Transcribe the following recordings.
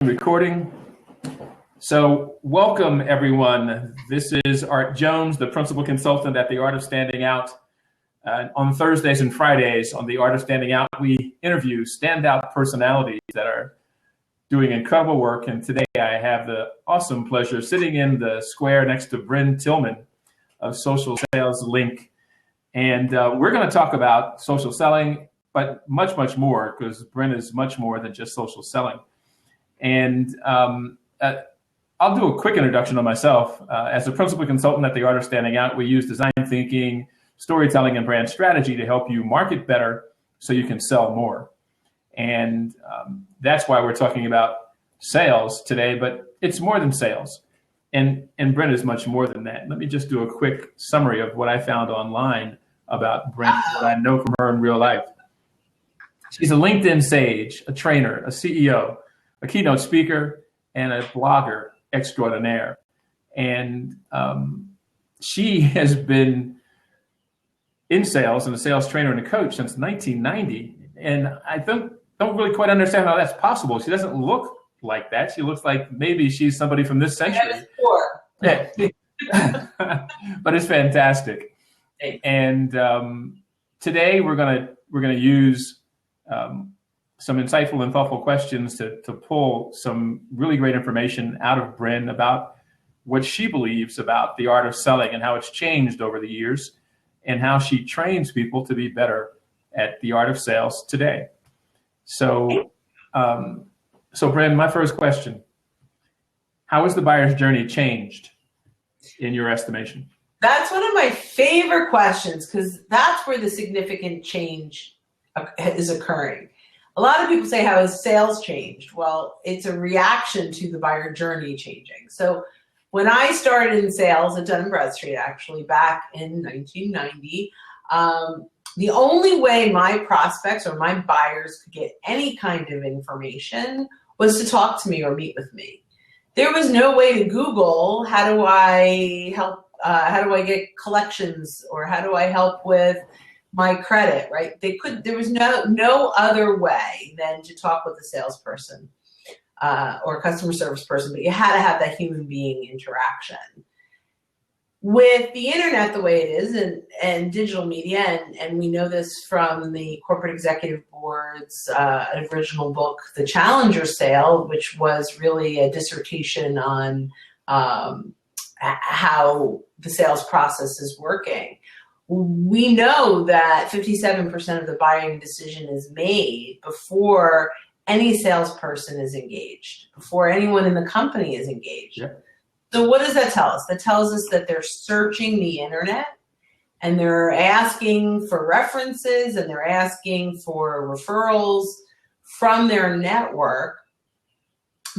Recording. So welcome everyone. This is Art Jones, the principal consultant at the Art of Standing Out. On Thursdays and Fridays on the Art of Standing Out, we interview standout personalities that are doing incredible work. And today I have the awesome pleasure sitting in the square next to Brynne Tillman of Social Sales Link. And we're going to talk about social selling, but much, much more, because Brynne is much more than just social selling. And I'll do a quick introduction of myself. As a principal consultant at the Art of Standing Out, we use design thinking, storytelling, and brand strategy to help you market better so you can sell more. And that's why we're talking about sales today, but it's more than sales. And Brynne is much more than that. Let me just do a quick summary of what I found online about Brynne, what I know from her in real life. She's a LinkedIn sage, a trainer, a CEO, a keynote speaker, and a blogger extraordinaire. And she has been in sales and a sales trainer and a coach since 1990. And I don't really quite understand how that's possible. She doesn't look like that. She looks like maybe she's somebody from this century. Yeah. But it's fantastic. And today we're gonna use some insightful and thoughtful questions to pull some really great information out of Brynne about what she believes about the art of selling and how it's changed over the years and how she trains people to be better at the art of sales today. So, Brynne, my first question, how has the buyer's journey changed in your estimation? That's one of my favorite questions because that's where the significant change is occurring. A lot of people say, how has sales changed? Well, it's a reaction to the buyer journey changing. So when I started in sales at Dun & Bradstreet, actually back in 1990, the only way my prospects or my buyers could get any kind of information was to talk to me or meet with me. There was no way to Google, how do I help, how do I get collections, or how do I help with my credit, right? There was no other way than to talk with a salesperson or a customer service person, but you had to have that human being interaction. With the internet the way it is and digital media, and we know this from the Corporate Executive Board's original book, The Challenger Sale, which was really a dissertation on how the sales process is working. We know that 57% of the buying decision is made before any salesperson is engaged, before anyone in the company is engaged. Yeah. So what does that tell us? That tells us that they're searching the internet and they're asking for references and they're asking for referrals from their network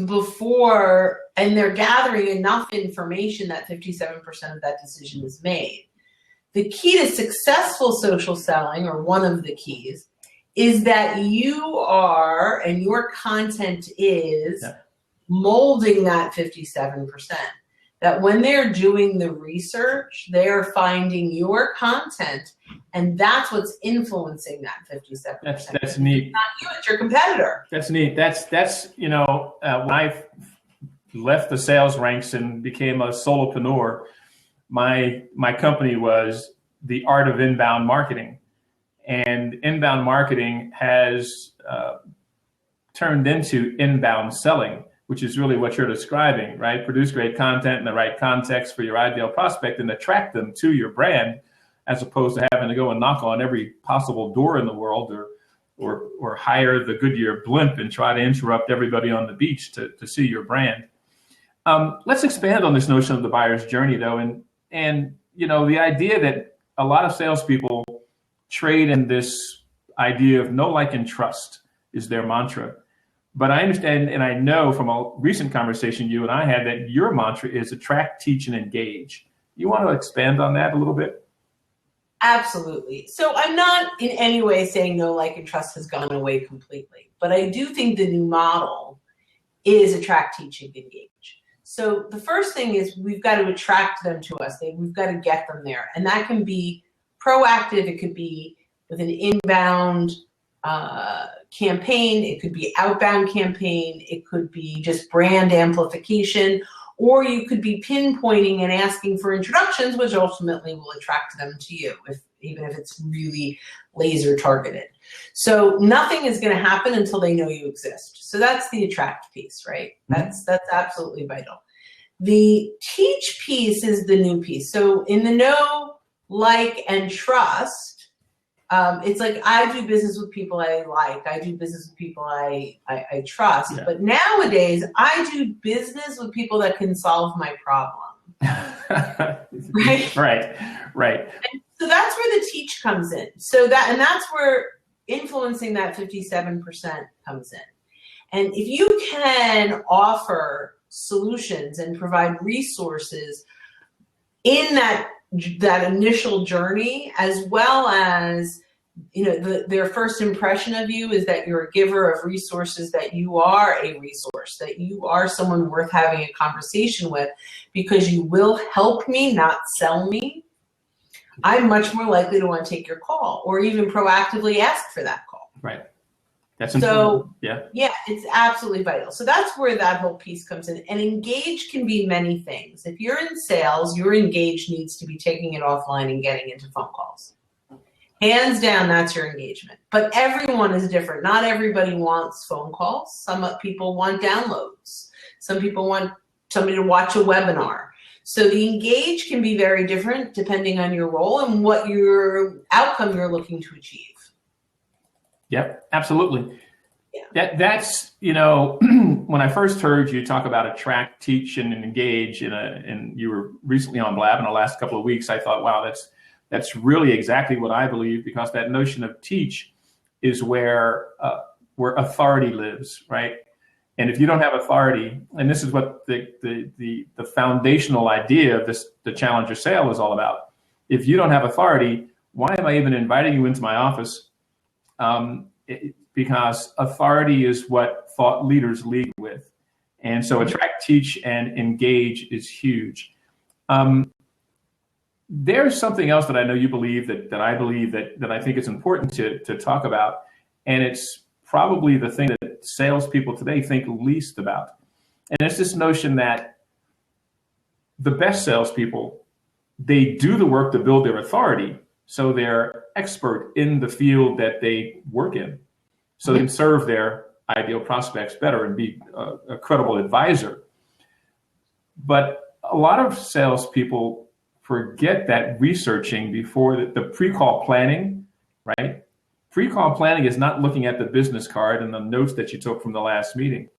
before, and they're gathering enough information that 57% of that decision is made. The key to successful social selling, or one of the keys, is that you are, and your content is, molding that 57%. That when they're doing the research, they're finding your content, and that's what's influencing that 57%. That's neat. It's not you, it's your competitor. That's neat. That's when I left the sales ranks and became a solopreneur, my company was the Art of Inbound Marketing. And inbound marketing has turned into inbound selling, which is really what you're describing, right? Produce great content in the right context for your ideal prospect and attract them to your brand, as opposed to having to go and knock on every possible door in the world or hire the Goodyear blimp and try to interrupt everybody on the beach to see your brand. Let's expand on this notion of the buyer's journey, though. And the idea that a lot of salespeople trade in this idea of know, like, and trust is their mantra. But I understand, and I know from a recent conversation you and I had, that your mantra is attract, teach, and engage. You want to expand on that a little bit? Absolutely. So I'm not in any way saying know, like, and trust has gone away completely. But I do think the new model is attract, teach, and engage. So the first thing is we've got to attract them to us. We've got to get them there. And that can be proactive. It could be with an inbound campaign, it could be outbound campaign, it could be just brand amplification, or you could be pinpointing and asking for introductions, which ultimately will attract them to you, even if it's really laser targeted. So nothing is going to happen until they know you exist. So that's the attract piece, right? That's absolutely vital. The teach piece is the new piece. So in the know, like, and trust, it's like I do business with people I like. I do business with people I trust. Yeah. But nowadays, I do business with people that can solve my problem. Right? Right. And so that's where the teach comes in. So that's where influencing that 57% comes in. And if you can offer solutions and provide resources in that initial journey, as well as, you know, their first impression of you is that you're a giver of resources, that you are a resource, that you are someone worth having a conversation with because you will help me, not sell me, I'm much more likely to want to take your call or even proactively ask for that call. Right. That's important. Yeah, it's absolutely vital. So that's where that whole piece comes in. And engage can be many things. If you're in sales, your engage needs to be taking it offline and getting into phone calls. Hands down, that's your engagement. But everyone is different. Not everybody wants phone calls. Some people want downloads. Some people want somebody to watch a webinar. So the engage can be very different depending on your role and what your outcome you're looking to achieve. Yep, absolutely. Yeah. That's, you know, when I first heard you talk about attract, teach, and engage, and you were recently on Blab in the last couple of weeks, I thought, wow, that's really exactly what I believe, because that notion of teach is where authority lives, right? And if you don't have authority, and this is what the foundational idea of the Challenger sale is all about. If you don't have authority, why am I even inviting you into my office? Because authority is what thought leaders lead with. And so attract, teach, and engage is huge. There's something else that I know you believe that I believe that I think is important to talk about. And it's probably the thing that salespeople today think least about. And it's this notion that the best salespeople, they do the work to build their authority. So they're expert in the field that they work in. So they can serve their ideal prospects better and be a credible advisor. But a lot of salespeople forget that researching before the pre-call planning, right? Pre-call planning is not looking at the business card and the notes that you took from the last meeting.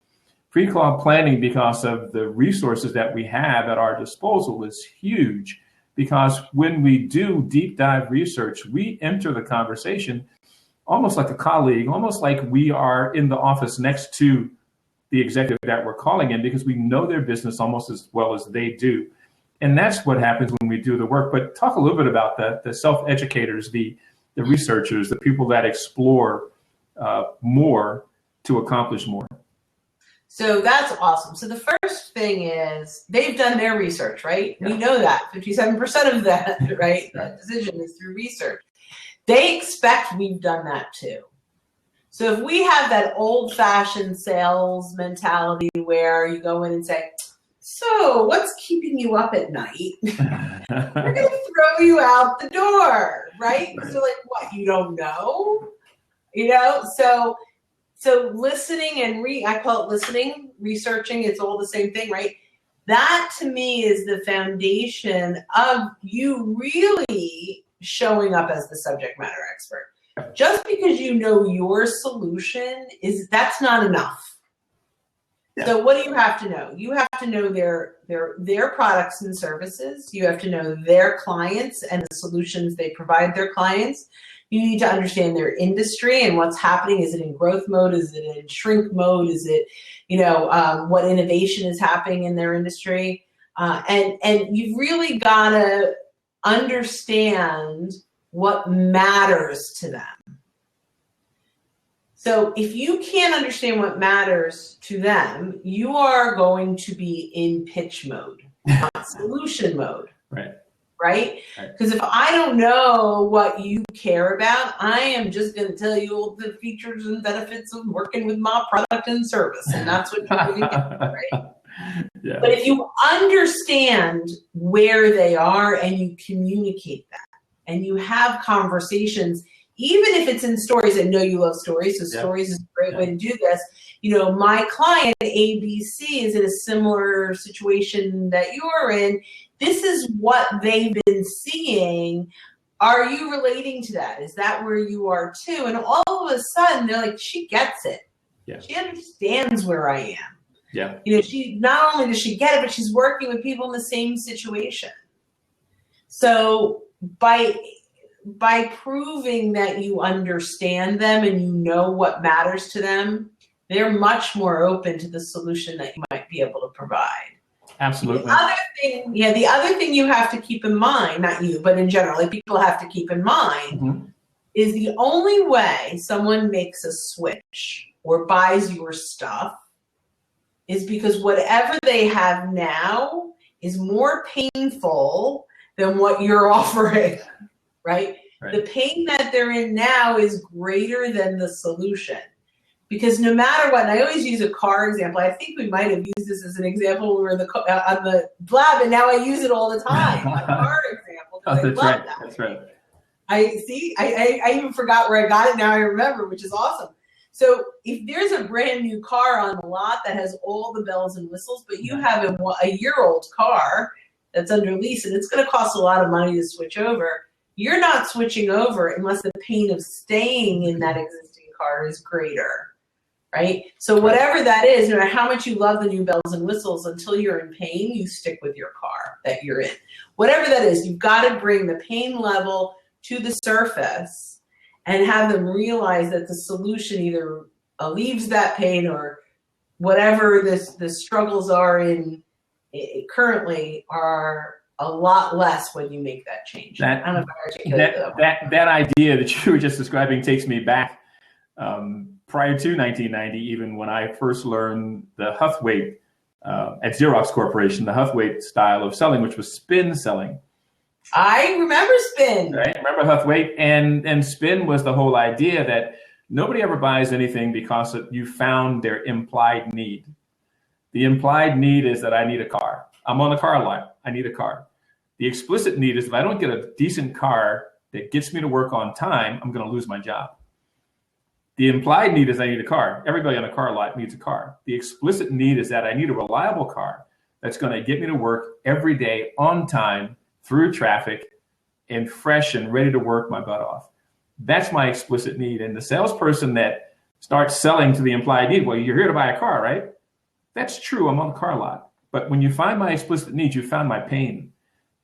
Pre-call planning, because of the resources that we have at our disposal, is huge. Because when we do deep dive research, we enter the conversation almost like a colleague, almost like we are in the office next to the executive that we're calling in, because we know their business almost as well as they do. And that's what happens when we do the work. But talk a little bit about the self-educators, the researchers, the people that explore more to accomplish more. So that's awesome. So the first thing is they've done their research, right? Yeah. We know that 57% of that, right? That decision is through research. They expect we've done that too. So if we have that old-fashioned sales mentality where you go in and say, so what's keeping you up at night? We're going to throw you out the door, right? So like, what, you don't know? You know, so listening and I call it listening, researching, it's all the same thing, right? That to me is the foundation of you really showing up as the subject matter expert. Just because you know your solution that's not enough. Yeah. So what do you have to know? You have to know their products and services. You have to know their clients and the solutions they provide their clients. You need to understand their industry and what's happening. Is it in growth mode? Is it in shrink mode? Is it, what innovation is happening in their industry? And you've really got to understand what matters to them. So if you can't understand what matters to them, you are going to be in pitch mode, not solution mode. Right. right? Because if I don't know what you care about, I am just going to tell you all the features and benefits of working with my product and service, and that's what you're going to get, right? Yeah. But if you understand where they are and you communicate that and you have conversations, even if it's in stories, I know you love stories, so stories is a great way to do this. You know, my client, ABC, is in a similar situation that you're in. This is what they've been seeing. Are you relating to that? Is that where you are too? And all of a sudden, they're like, she gets it. Yeah. She understands where I am. Yeah. You know, she not only does she get it, but she's working with people in the same situation. So by proving that you understand them and you know what matters to them, they're much more open to the solution that you might be able to provide. Absolutely. The other thing you have to keep in mind, not you, but in general, like people have to keep in mind, is the only way someone makes a switch or buys your stuff is because whatever they have now is more painful than what you're offering, right? The pain that they're in now is greater than the solution. Because no matter what, and I always use a car example. I think we might have used this as an example when we were on the blab, and now I use it all the time. A car example, because I love that. That's right. I even forgot where I got it. Now I remember, which is awesome. So if there's a brand new car on the lot that has all the bells and whistles, but you have a year-old car that's under lease and it's going to cost a lot of money to switch over, you're not switching over unless the pain of staying in that existing car is greater, right? So whatever that is, no matter how much you love the new bells and whistles, until you're in pain, you stick with your car that you're in. Whatever that is, you've got to bring the pain level to the surface and have them realize that the solution either alleviates that pain or whatever the struggles are in currently are a lot less when you make that change. I don't know if I articulated that idea that you were just describing takes me back prior to 1990, even when I first learned the Huthwaite at Xerox Corporation, the Huthwaite style of selling, which was spin selling. I remember spin. Right, remember Huthwaite, and spin was the whole idea that nobody ever buys anything because you found their implied need. The implied need is that I need a car. I'm on the car lot. I need a car. The explicit need is if I don't get a decent car that gets me to work on time, I'm going to lose my job. The implied need is I need a car. Everybody on a car lot needs a car. The explicit need is that I need a reliable car that's going to get me to work every day on time, through traffic, and fresh and ready to work my butt off. That's my explicit need. And the salesperson that starts selling to the implied need, well, you're here to buy a car, right? That's true. I'm on the car lot. But when you find my explicit needs, you found my pain.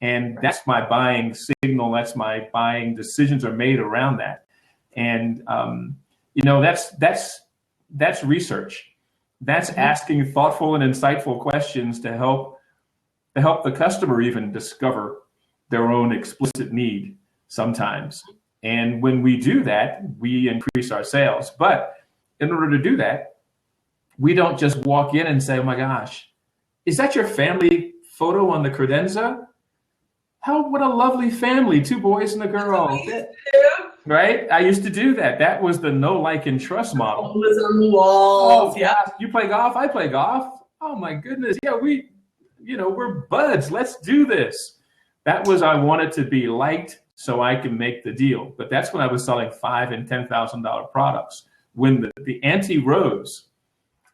And that's my buying signal. That's my buying decisions are made around that. And, that's research. That's asking thoughtful and insightful questions to help the customer even discover their own explicit need sometimes. And when we do that, we increase our sales. But in order to do that, we don't just walk in and say, oh my gosh, is that your family photo on the credenza? What a lovely family, 2 boys and a girl. Right? I used to do that. That was the know, like, and trust model. It was on the walls. Oh, yeah. You play golf? I play golf. Oh my goodness. Yeah, we're buds. Let's do this. That was, I wanted to be liked so I can make the deal. But that's when I was selling $5,000 and $10,000 products. When the ante rose,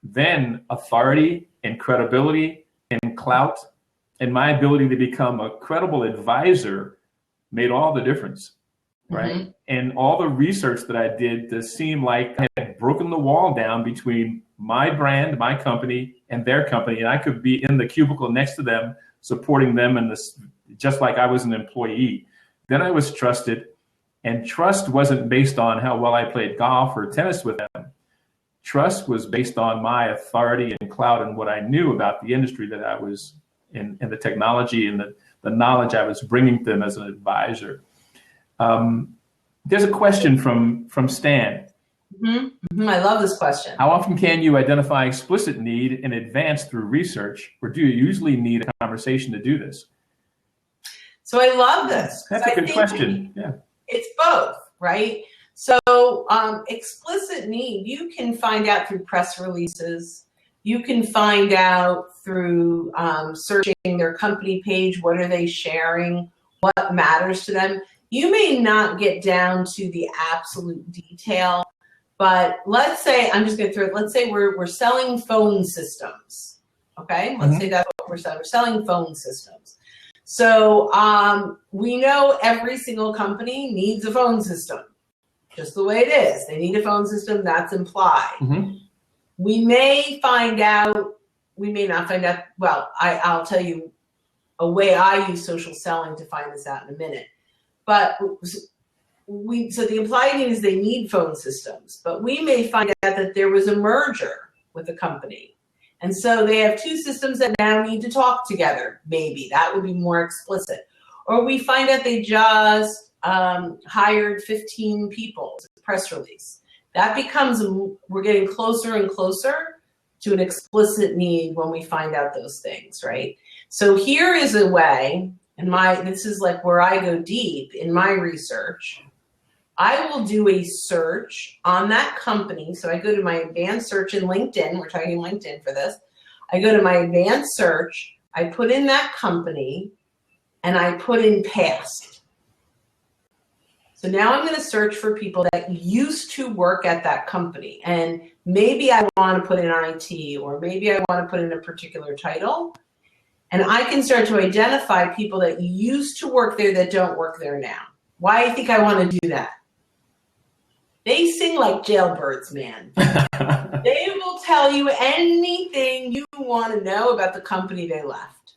then authority and credibility and clout and my ability to become a credible advisor made all the difference, right? Mm-hmm. And all the research that I did to seem like I had broken the wall down between my brand, my company, and their company, and I could be in the cubicle next to them, supporting them in this, just like I was an employee. Then I was trusted, and trust wasn't based on how well I played golf or tennis with them. Trust was based on my authority and clout and what I knew about the industry that I was in, and the technology and the knowledge I was bringing to them as an advisor. There's a question from Stan. Mm-hmm. Mm-hmm. I love this question. How often can you identify explicit need in advance through research, or do you usually need a conversation to do this? So I love this. That's a good question. Yeah. It's both, right? So explicit need, you can find out through press releases. You can find out through searching their company page. What are they sharing? What matters to them? You may not get down to the absolute detail, but let's say, I'm just going to throw it, let's say we're selling phone systems. Okay, let's say that's what we're selling. We're selling phone systems. So we know every single company needs a phone system, just the way it is. They need a phone system, that's implied. We may find out, we may not find out, well, I'll tell you a way I use social selling to find this out in a minute. But so the implied need is they need phone systems, but we may find out that there was a merger with a company. And so they have two systems that now need to talk together, maybe. That would be more explicit. Or we find out they just hired 15 people, press release. That becomes, we're getting closer and closer to an explicit need when we find out those things, right? So here is a way, this is like where I go deep in my research. I will do a search on that company. So I go to my advanced search in LinkedIn. We're talking LinkedIn for this. I go to my advanced search. I put in that company and I put in past. So now I'm going to search for people that used to work at that company. And maybe I want to put in IT, or maybe I want to put in a particular title. And I can start to identify people that used to work there that don't work there now. Why do you think I want to do that? They sing like jailbirds, man. They will tell you anything you want to know about the company they left.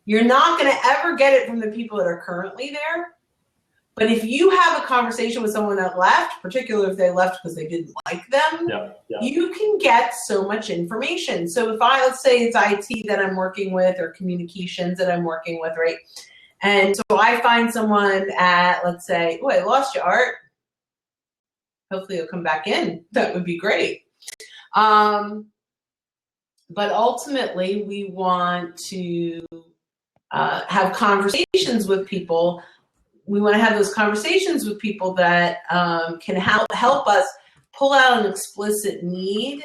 You're not going to ever get it from the people that are currently there. But if you have a conversation with someone that left, particularly if they left because they didn't like them, you can get so much information. So if let's say it's IT that I'm working with, or communications that I'm working with, right? And so I find someone at, let's say, oh, I lost you, Art. Hopefully you'll come back in. That would be great. But ultimately, we want to have conversations with people. We want to have those conversations with people that can help us pull out an explicit need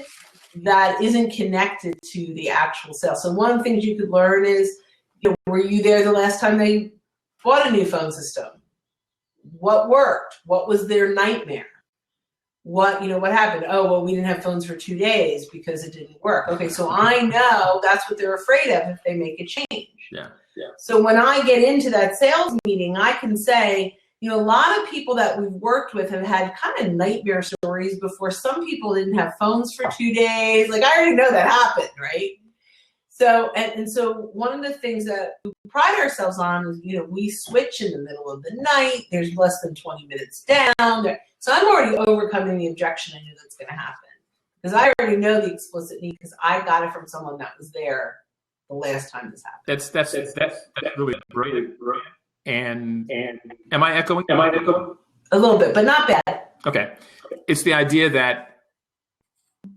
that isn't connected to the actual sale. So one of the things you could learn is, were you there the last time they bought a new phone system? What worked? What was their nightmare? What happened? Oh, well, we didn't have phones for 2 days because it didn't work. Okay, so I know that's what they're afraid of if they make a change. Yeah. So when I get into that sales meeting, I can say, a lot of people that we've worked with have had kind of nightmare stories before. Some people didn't have phones for 2 days. Like, I already know that happened, right? So, and so one of the things that we pride ourselves on is, we switch in the middle of the night. There's less than 20 minutes down. So I'm already overcoming the objection I knew that's going to happen. Because I already know the explicit need because I got it from someone that was there the last time this happened. That's really brilliant. And am I echoing? A little bit, but not bad. Okay. It's the idea that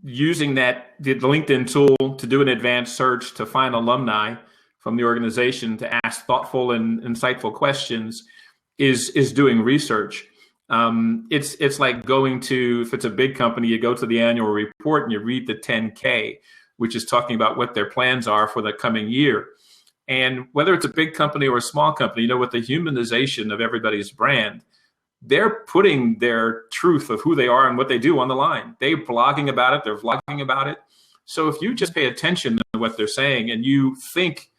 using the LinkedIn tool to do an advanced search to find alumni from the organization to ask thoughtful and insightful questions is doing research. It's like going to, if it's a big company, you go to the annual report and you read the 10K, which is talking about what their plans are for the coming year. And whether it's a big company or a small company, with the humanization of everybody's brand, they're putting their truth of who they are and what they do on the line. They're blogging about it. They're vlogging about it. So if you just pay attention to what they're saying and you think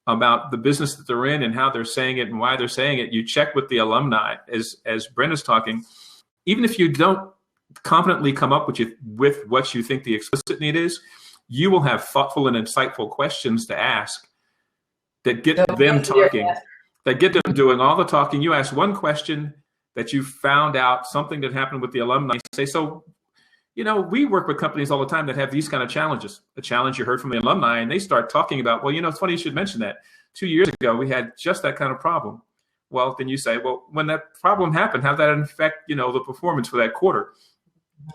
about the business that they're in and how they're saying it and why they're saying it, you check with the alumni, as Brynne is talking, even if you don't confidently come up with what you think the explicit need is, you will have thoughtful and insightful questions to ask that get them talking, that get them doing all the talking. You ask one question that you found out something that happened with the alumni. Say, so, we work with companies all the time that have these kind of challenges. A challenge you heard from the alumni, and they start talking about, well, it's funny you should mention that. 2 years ago, we had just that kind of problem. Well, then you say, well, when that problem happened, how did that affect, the performance for that quarter?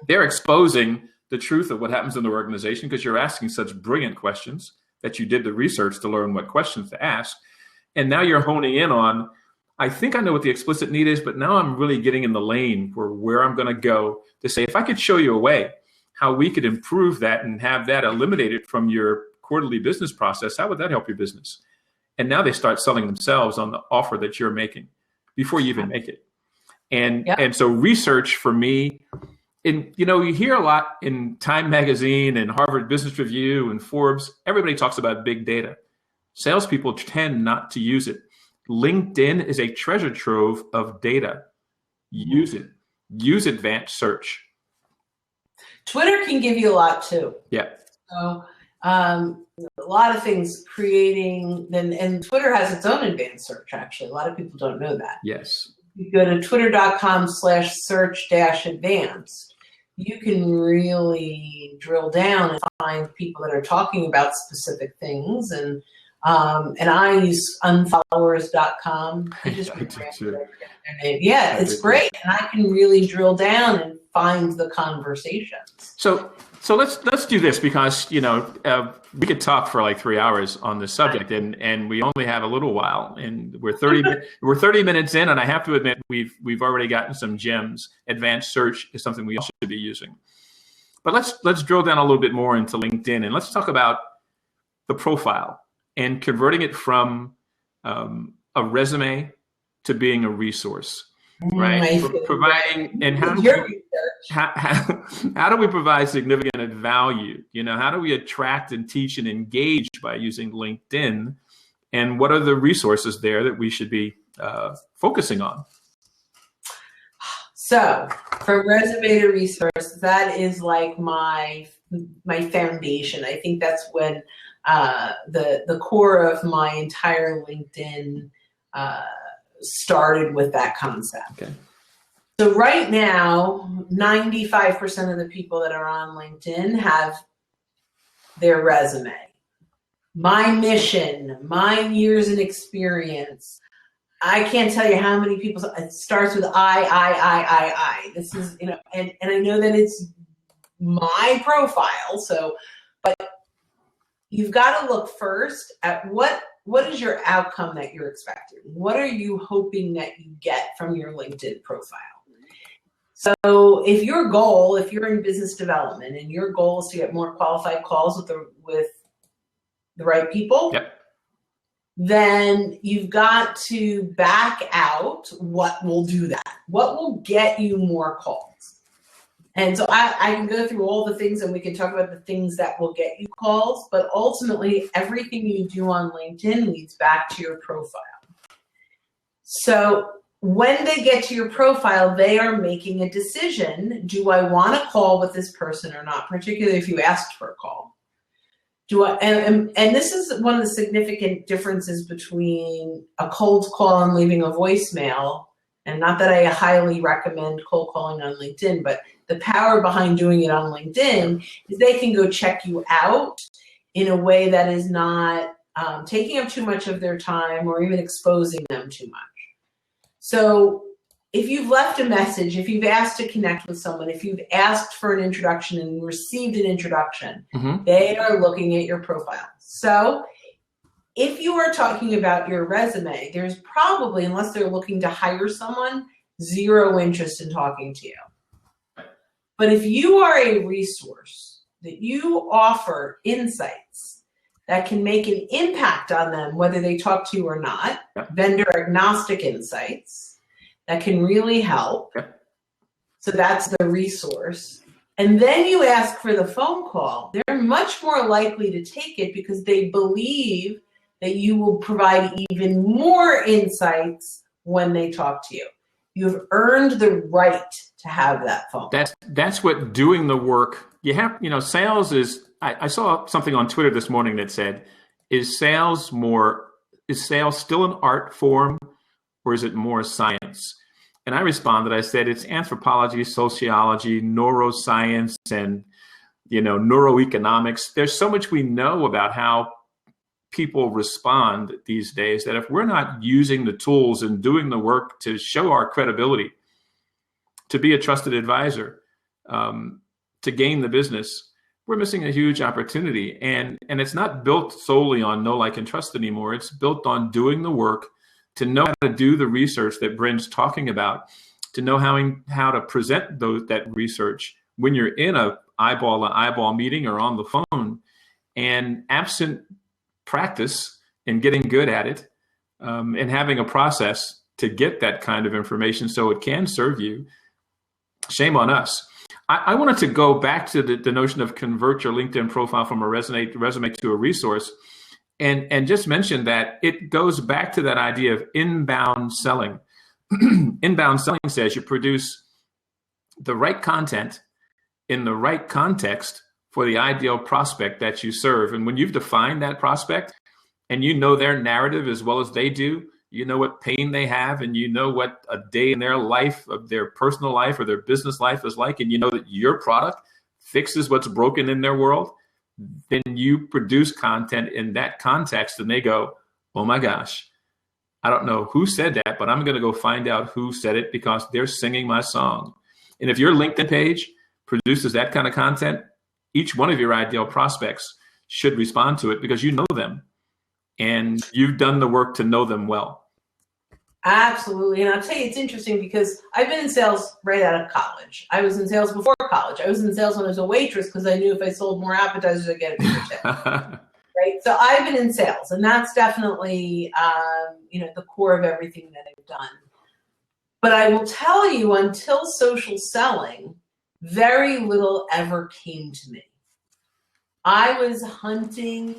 They're exposing the truth of what happens in the organization because you're asking such brilliant questions that you did the research to learn what questions to ask. And now you're honing in on I think I know what the explicit need is, but now I'm really getting in the lane for where I'm going to go to say, if I could show you a way how we could improve that and have that eliminated from your quarterly business process, how would that help your business? And now they start selling themselves on the offer that you're making before you even make it. And so research for me, and you hear a lot in Time Magazine and Harvard Business Review and Forbes, everybody talks about big data. Salespeople tend not to use it. LinkedIn is a treasure trove of data. Use it. Use advanced search. Twitter can give you a lot too. Yeah. So a lot of things creating, and Twitter has its own advanced search, actually. A lot of people don't know that. Yes. You go to twitter.com/search-advanced. You can really drill down and find people that are talking about specific things. And I use unfollowers.com. Yeah, it's great. And I can really drill down and find the conversations. So let's do this, because we could talk for like 3 hours on this subject, and we only have a little while, and we're 30 minutes in, and I have to admit we've already gotten some gems. Advanced search is something we all should be using. But let's drill down a little bit more into LinkedIn, and let's talk about the profile and converting it from a resume to being a resource. Right, providing, and how do we provide significant value? How do we attract and teach and engage by using LinkedIn? And what are the resources there that we should be focusing on? So, from resume to resource, that is like my foundation. I think that's when the core of my entire LinkedIn started with that concept. Okay. So right now, 95% of the people that are on LinkedIn have their resume. My mission, my years in experience. I can't tell you how many people, it starts with I. This is, and I know that it's my profile. So, but you've got to look first at what is your outcome that you're expecting? What are you hoping that you get from your LinkedIn profile? So if you're in business development and your goal is to get more qualified calls with the right people, yep, then you've got to back out what will do that. What will get you more calls? And so I can go through all the things, and we can talk about the things that will get you calls, but ultimately everything you do on LinkedIn leads back to your profile. So when they get to your profile, they are making a decision. Do I want to call with this person or not, particularly if you asked for a call? And this is one of the significant differences between a cold call and leaving a voicemail. And not that I highly recommend cold calling on LinkedIn, but the power behind doing it on LinkedIn is they can go check you out in a way that is not taking up too much of their time or even exposing them too much. So if you've left a message, if you've asked to connect with someone, if you've asked for an introduction and received an introduction, they are looking at your profile. So if you are talking about your resume, there's probably, unless they're looking to hire someone, zero interest in talking to you. But if you are a resource that you offer insights that can make an impact on them, whether they talk to you or not, vendor agnostic insights that can really help. So that's the resource. And then you ask for the phone call, they're much more likely to take it because they believe that you will provide even more insights when they talk to you. You've earned the right to have that phone. That's what doing the work. You have, sales is, I saw something on Twitter this morning that said, is sales still an art form, or is it more science? And I responded, I said, it's anthropology, sociology, neuroscience, and, neuroeconomics. There's so much we know about how people respond these days that if we're not using the tools and doing the work to show our credibility, to be a trusted advisor, to gain the business, we're missing a huge opportunity. And it's not built solely on know, like, and trust anymore. It's built on doing the work, to know how to do the research that Brynne's talking about, to know how to present that research when you're in a eyeball meeting or on the phone. And absent practice and getting good at it, and having a process to get that kind of information so it can serve you, shame on us. I wanted to go back to the notion of convert your LinkedIn profile from a resume to a resource, and just mention that it goes back to that idea of inbound selling. Inbound selling says you produce the right content in the right context for the ideal prospect that you serve. And when you've defined that prospect and you know their narrative as well as they do, you know what pain they have, and you know what a day in their life, of their personal life or their business life is like, and you know that your product fixes what's broken in their world, then you produce content in that context and they go, oh my gosh, I don't know who said that, but I'm going to go find out who said it because they're singing my song. And if your LinkedIn page produces that kind of content, each one of your ideal prospects should respond to it because you know them and you've done the work to know them well. Absolutely. And I'll tell you, it's interesting because I've been in sales right out of college. I was in sales before college. I was in sales when I was a waitress because I knew if I sold more appetizers, I'd get a bigger tip. Right. So I've been in sales, and that's definitely, the core of everything that I've done. But I will tell you, until social selling, very little ever came to me. I was hunting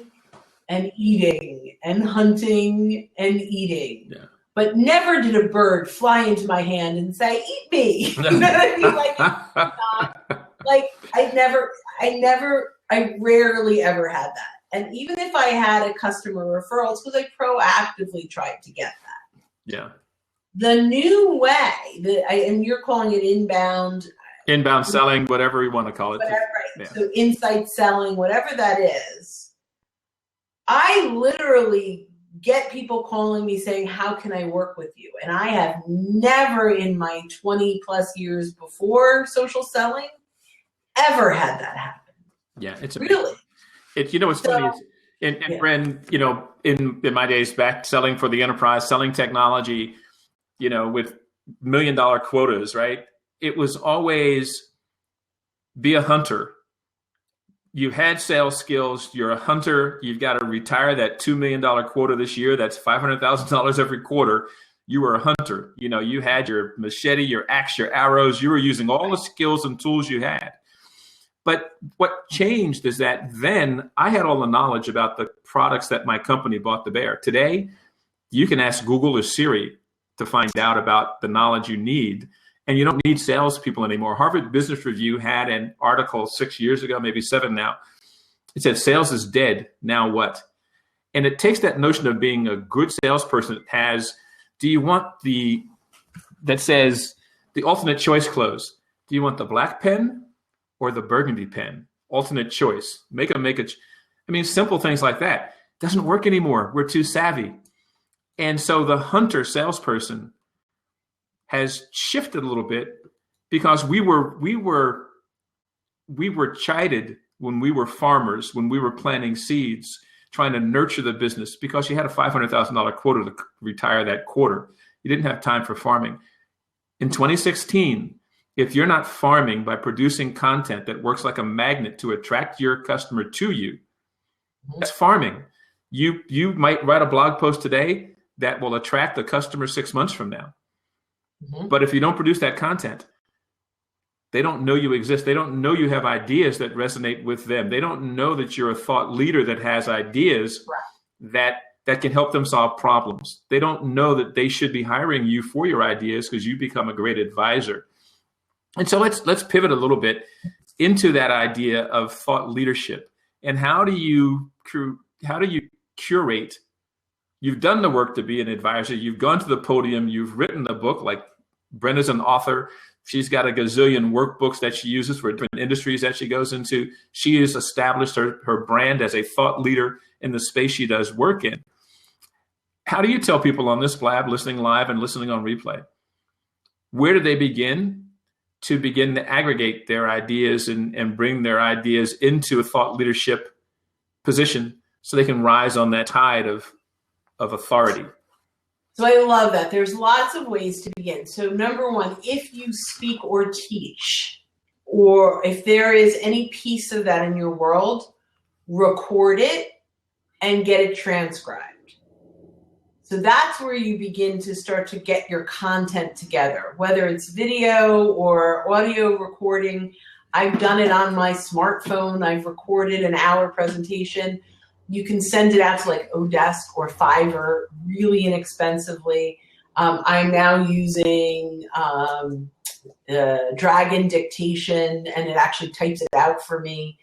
and eating and hunting and eating. Yeah. But never did a bird fly into my hand and say, eat me. You know what I mean? I rarely ever had that. And even if I had a customer referrals, because I proactively tried to get that. Yeah. The new way, and you're calling it inbound selling, whatever you want to call it. Whatever, right. Yeah. So insight selling, whatever that is. I literally get people calling me saying, how can I work with you? And I have never in my 20 plus years before social selling ever had that happen. Yeah, it's really. What's funny is, and yeah. Brynne, in my days back selling for the enterprise, selling technology, with $1 million quotas, right? It was always be a hunter. You had sales skills. You're a hunter. You've got to retire that $2 million quota this year. That's $500,000 every quarter. You were a hunter. You had your machete, your axe, your arrows. You were using all the skills and tools you had. But what changed is that then I had all the knowledge about the products that my company brought to bear. Today, you can ask Google or Siri to find out about the knowledge you need. And you don't need salespeople anymore. Harvard Business Review had an article 6 years ago, maybe 7 now. It said, sales is dead. Now what? And it takes that notion of being a good salesperson. Do you want that says the alternate choice close? Do you want the black pen or the burgundy pen? Alternate choice. Simple things like that. Doesn't work anymore. We're too savvy. And so the hunter salesperson has shifted a little bit because we were chided when we were farmers, when we were planting seeds, trying to nurture the business because you had a $500,000 quota to retire that quarter. You didn't have time for farming. In 2016, if you're not farming by producing content that works like a magnet to attract your customer to you, that's farming. You might write a blog post today that will attract the customer 6 months from now. Mm-hmm. But if you don't produce that content, they don't know you exist. They don't know you have ideas that resonate with them. They don't know that you're a thought leader that has ideas that can help them solve problems. They don't know that they should be hiring you for your ideas because you become a great advisor. And so let's pivot a little bit into that idea of thought leadership. And how do you curate? You've done the work to be an advisor. You've gone to the podium. You've written the book. Like Brynne is an author. She's got a gazillion workbooks that she uses for different industries that she goes into. She has established her brand as a thought leader in the space she does work in. How do you tell people on this blab, listening live and listening on replay, where do they begin to aggregate their ideas and bring their ideas into a thought leadership position so they can rise on that tide of authority? So I love that. There's lots of ways to begin. So number one, if you speak or teach, or if there is any piece of that in your world, record it and get it transcribed. So that's where you begin to start to get your content together, whether it's video or audio recording. I've done it on my smartphone. I've recorded an hour presentation. You can send it out to like Odesk or Fiverr really inexpensively. I'm now using Dragon Dictation, and it actually types it out for me.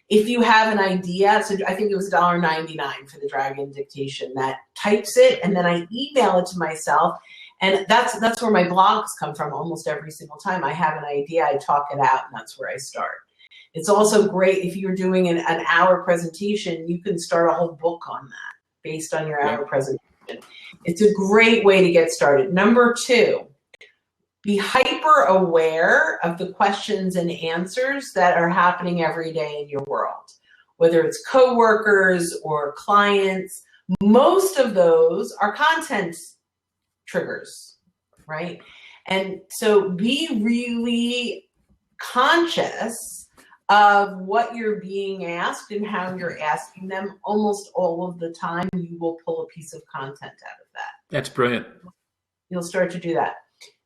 If you have an idea, so I think it was $1.99 for the Dragon Dictation, that types it, and then I email it to myself. And that's where my blogs come from almost every single time. I have an idea, I talk it out, and that's where I start. It's also great if you're doing an hour presentation, you can start a whole book on that based on your hour presentation. It's a great way to get started. Number two, be hyper aware of the questions and answers that are happening every day in your world, whether it's coworkers or clients. Most of those are content triggers, right? And so be really conscious of what you're being asked and how you're asking them. Almost all of the time, you will pull a piece of content out of that. That's brilliant. You'll start to do that.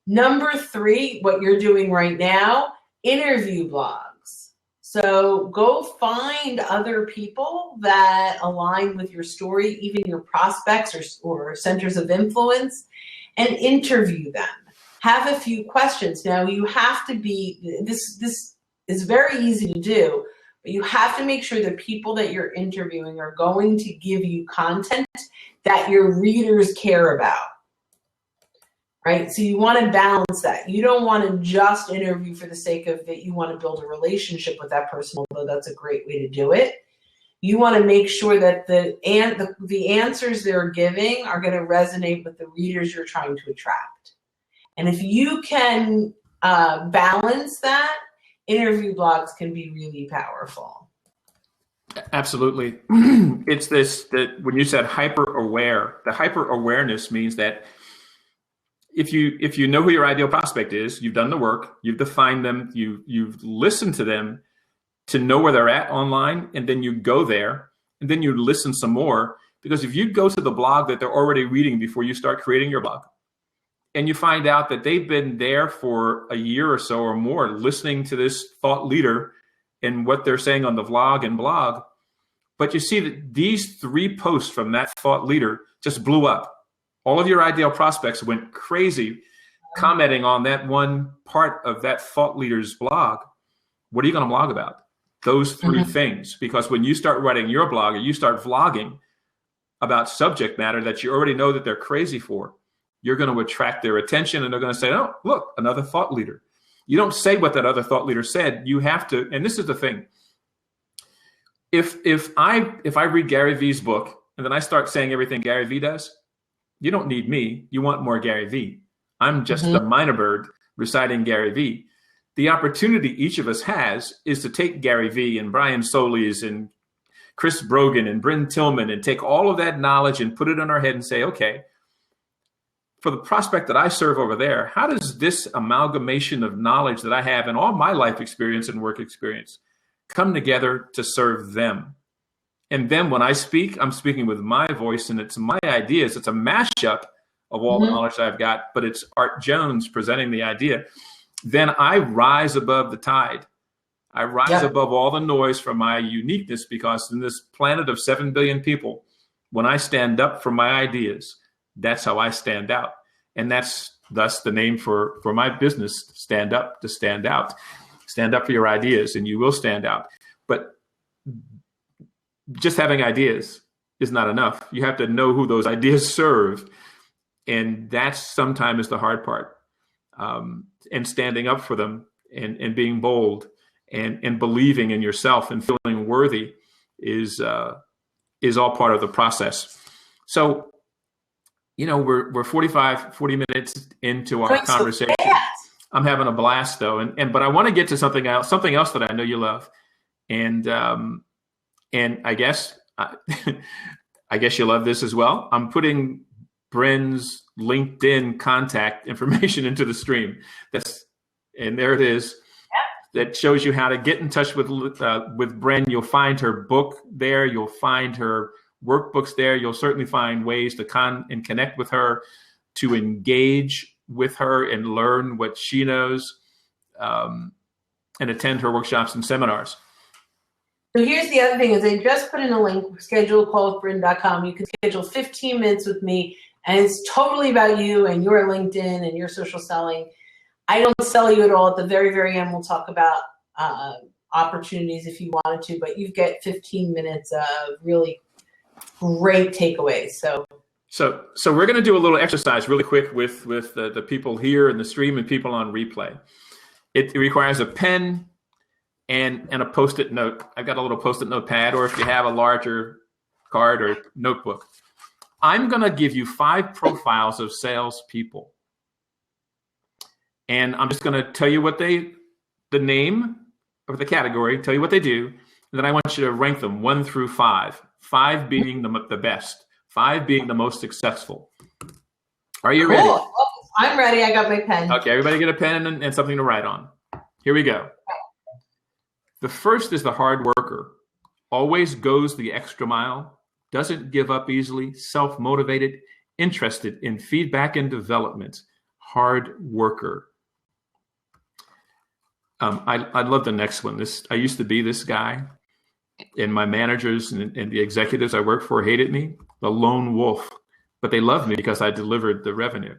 Number three, what you're doing right now, interview blogs. So go find other people that align with your story, even your prospects or centers of influence, and interview them. Have a few questions. Now you have to be, this is very easy to do, but you have to make sure the people that you're interviewing are going to give you content that your readers care about. Right? So you want to balance that. You don't want to just interview for the sake of it. You want to build a relationship with that person, although that's a great way to do it. You want to make sure that the answers they're giving are going to resonate with the readers you're trying to attract. And if you can balance that, interview blogs can be really powerful. Absolutely. It's this, that when you said hyper aware, the hyper awareness means that if you know who your ideal prospect is, you've done the work, you've defined them, you've listened to them to know where they're at online, and then you go there, and then you listen some more. Because if you go to the blog that they're already reading before you start creating your blog, and you find out that they've been there for a year or so or more listening to this thought leader and what they're saying on the vlog and blog, but you see that these 3 posts from that thought leader just blew up. All of your ideal prospects went crazy commenting on that one part of that thought leader's blog. What are you going to blog about? Those 3 things. Because when you start writing your blog or you start vlogging about subject matter that you already know that they're crazy for, you're going to attract their attention, and they're going to say, oh, look, another thought leader. You don't say what that other thought leader said. You have to, and this is the thing. If I read Gary Vee's book and then I start saying everything Gary Vee does, you don't need me. You want more Gary Vee. I'm just the minor bird reciting Gary Vee. The opportunity each of us has is to take Gary Vee and Brian Solis and Chris Brogan and Brynne Tillman and take all of that knowledge and put it in our head and say, okay, for the prospect that I serve over there, how does this amalgamation of knowledge that I have in all my life experience and work experience come together to serve them? And then when I speak, I'm speaking with my voice and it's my ideas. It's a mashup of all the knowledge I've got, but it's Art Jones presenting the idea. Then I rise above the tide. I rise above all the noise from my uniqueness, because in this planet of 7 billion people, when I stand up for my ideas, that's how I stand out. And that's thus the name for my business, Stand Up to Stand Out. Stand up for your ideas and you will stand out. But just having ideas is not enough. You have to know who those ideas serve. And that's sometimes the hard part. And standing up for them and being bold and believing in yourself and feeling worthy is all part of the process. So, you know, we're 40 minutes into our conversation. I'm having a blast though. But I want to get to something else that I know you love. And I guess you love this as well. I'm putting Brynne's LinkedIn contact information into the stream. And there it is. That shows you how to get in touch with Brynne. You'll find her book there. You'll find her workbooks there. You'll certainly find ways to connect with her, to engage with her and learn what she knows, and attend her workshops and seminars. So here's the other thing is I just put in a link, schedule a call with Brynne.com. You can schedule 15 minutes with me, and it's totally about you and your LinkedIn and your social selling. I don't sell you at all. At the very, very end, we'll talk about opportunities if you wanted to, but you get 15 minutes of really great takeaways. So we're going to do a little exercise really quick with the people here in the stream and people on replay. It requires a pen and a Post-it note. I've got a little Post-it notepad, or if you have a larger card or notebook. I'm going to give you 5 profiles of salespeople. And I'm just going to tell you what the name of the category, tell you what they do, and then I want you to rank them 1 through 5. 5 being the best, 5 being the most successful. Are you ready? I'm ready. I got my pen. Okay, everybody get a pen and something to write on. Here we go. The first is the hard worker. Always goes the extra mile, doesn't give up easily, self-motivated, interested in feedback and development. Hard worker. I love the next one. I used to be this guy, and my managers and the executives I worked for hated me. The lone wolf, but they loved me because I delivered the revenue.